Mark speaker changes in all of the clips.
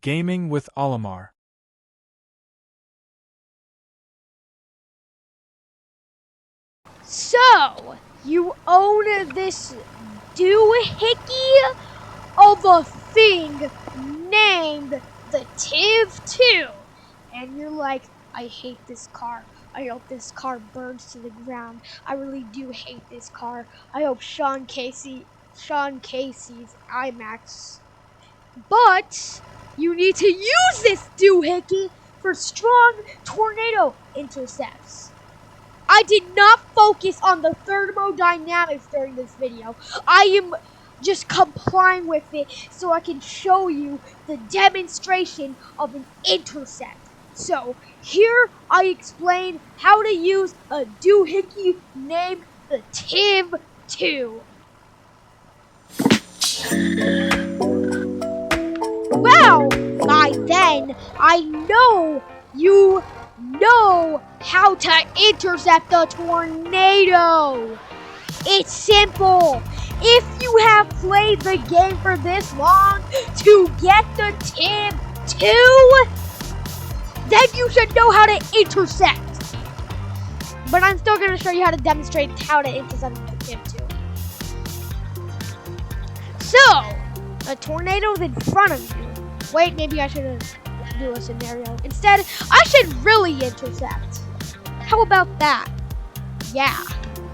Speaker 1: Gaming with Olimar.
Speaker 2: So, you own this doohickey of a thing named the Tiv 2, and you're like, I hate this car. I hope this car burns to the ground. I really do hate this car. I hope Sean Casey's IMAX. But you need to use this doohickey for strong tornado intercepts. I did not focus on the thermodynamics during this video. I am just complying with it so I can show you the demonstration of an intercept. So here I explain how to use a doohickey named the Tiv 2. Well, by then, I know you know how to intercept a tornado. It's simple. If you have played the game for this long to get the Tiv 2, then you should know how to intercept. But I'm still going to show you how to demonstrate how to intercept the Tiv 2. So, a tornado's in front of you. Wait, maybe I should do a scenario. Instead, I should really intercept. How about that? Yeah.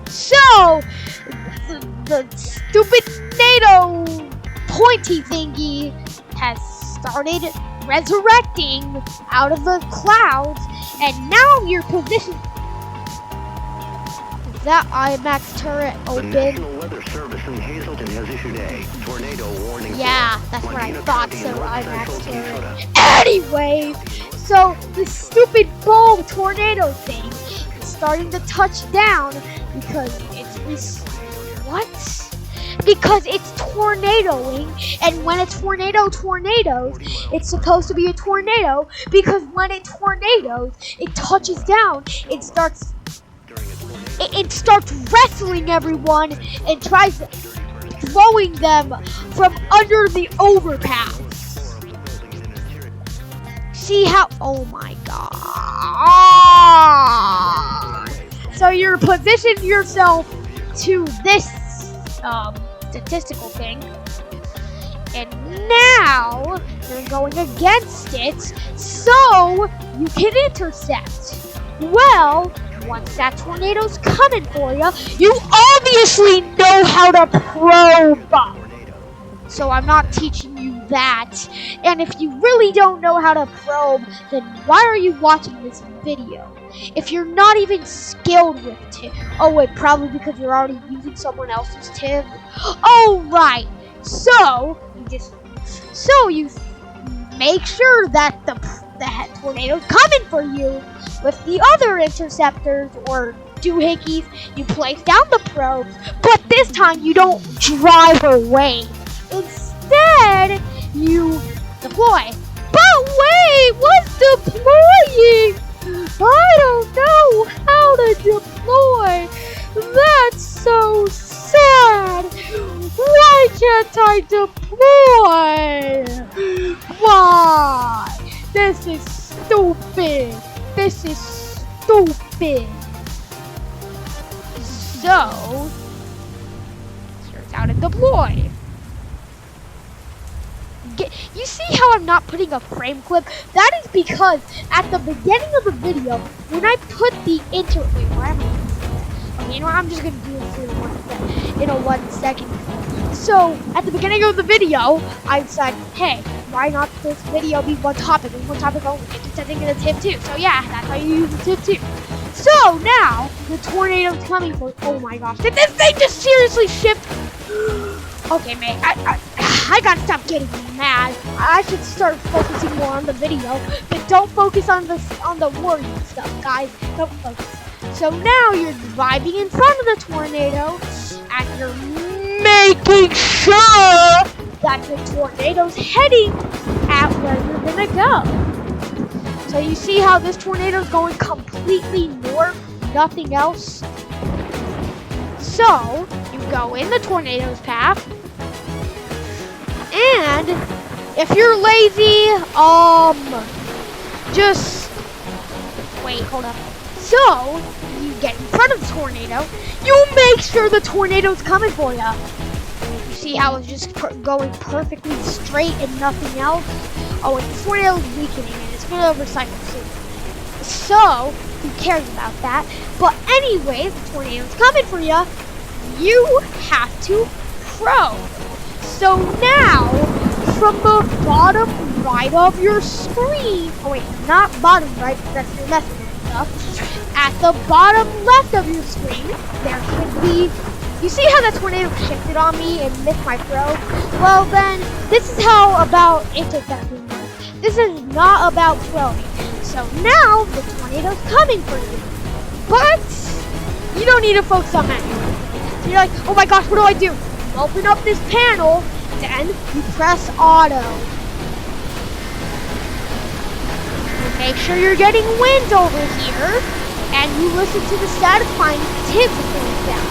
Speaker 2: So, the stupid NATO pointy thingy has started resurrecting out of the clouds, and now you're positioned. Is that IMAX turret open?
Speaker 3: The National Weather Service in Hazleton has issued a tornado warning.
Speaker 2: Yeah, that's what I thought, so IMAX turret. Anyway, so the stupid bulb tornado thing is starting to touch down because because it's tornadoing, and when a tornadoes, it's supposed to be a tornado because when it tornadoes, it touches down, it starts wrestling everyone and tries throwing them from under the overpass. See how? Oh my god! So you're positioned yourself to this statistical thing, and now you're going against it, so you can intercept. Well, once that tornado's coming for you, you obviously know how to probe. So I'm not teaching you that. And if you really don't know how to probe, then why are you watching this video? If you're not even skilled with Tiv. Oh wait, probably because you're already using someone else's Tiv. Oh right. So you make sure that the tornado's coming for you. With the other interceptors or doohickeys, you place down the probes, but this time you don't drive away. Instead, you deploy. But wait, what's deploying? I don't know how to deploy. That's so sad. Why can't I deploy? Why? This is stupid. This is stupid. So, here's how to deploy. You see how I'm not putting a frame clip? That is because at the beginning of the video, when I put the intro, wait, why am I? Okay, you know what? I'm just gonna do it in 1 second. So at the beginning of the video, I said, hey, why not this video be one topic and one topic only? Intercepting in the Tiv 2. So yeah, that's how you use the Tiv 2. So now the tornado's coming for. Oh my gosh! Did this thing just seriously shift? Okay, mate. I gotta stop getting mad. I should start focusing more on the video, but don't focus on the worrying stuff, guys. Don't focus. So now you're driving in front of the tornado, and you're making sure that the tornado's heading at where you're gonna go. So you see how this tornado's going completely north, nothing else? So you go in the tornado's path, and if you're lazy, just wait, hold up. So you get in front of the tornado. You make sure the tornado's coming for you. You see how it's just going perfectly straight and nothing else? Oh, and the tornado's weakening and it's gonna recycle soon. So who cares about that? But anyway, the tornado's coming for you. You have to throw. So now, from the bottom right of your screen, oh wait, not bottom right, that's your left stuff. At the bottom left of your screen, there should be, you see how that tornado shifted on me and missed my throw? Well then, this is how about intercepting works. This is not about throwing. So now, the tornado's coming for you. But, you don't need to focus on that. So you're like, oh my gosh, what do I do? You open up this panel, then you press auto. And make sure you're getting wind over here, and you listen to the satisfying tips going down.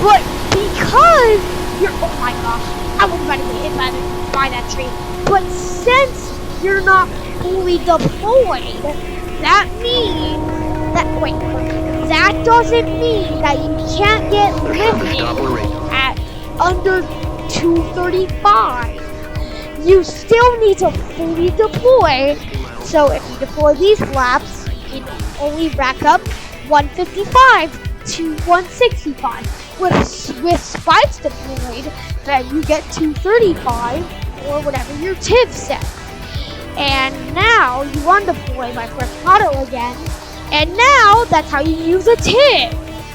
Speaker 2: But because you're, oh my gosh, I was about to get hit by that tree. But since you're not fully deployed, that means that, that doesn't mean that you can't get lifted at under 235. You still need to fully deploy. So if you deploy these flaps, you can only rack up 155 to 165. With spikes deployed, then you get 235 or whatever your TIV says. And now you undeploy by pressing auto again. And now that's how you use a TIV.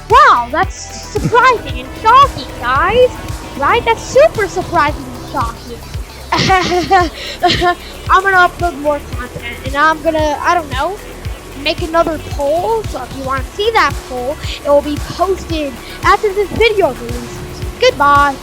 Speaker 2: Wow, that's surprising and shocking, guys. Right? That's super surprising and shocking. I'm gonna upload more content, and I'm gonna, I don't know, make another poll. So if you want to see that poll, it will be posted after this video releases. Goodbye.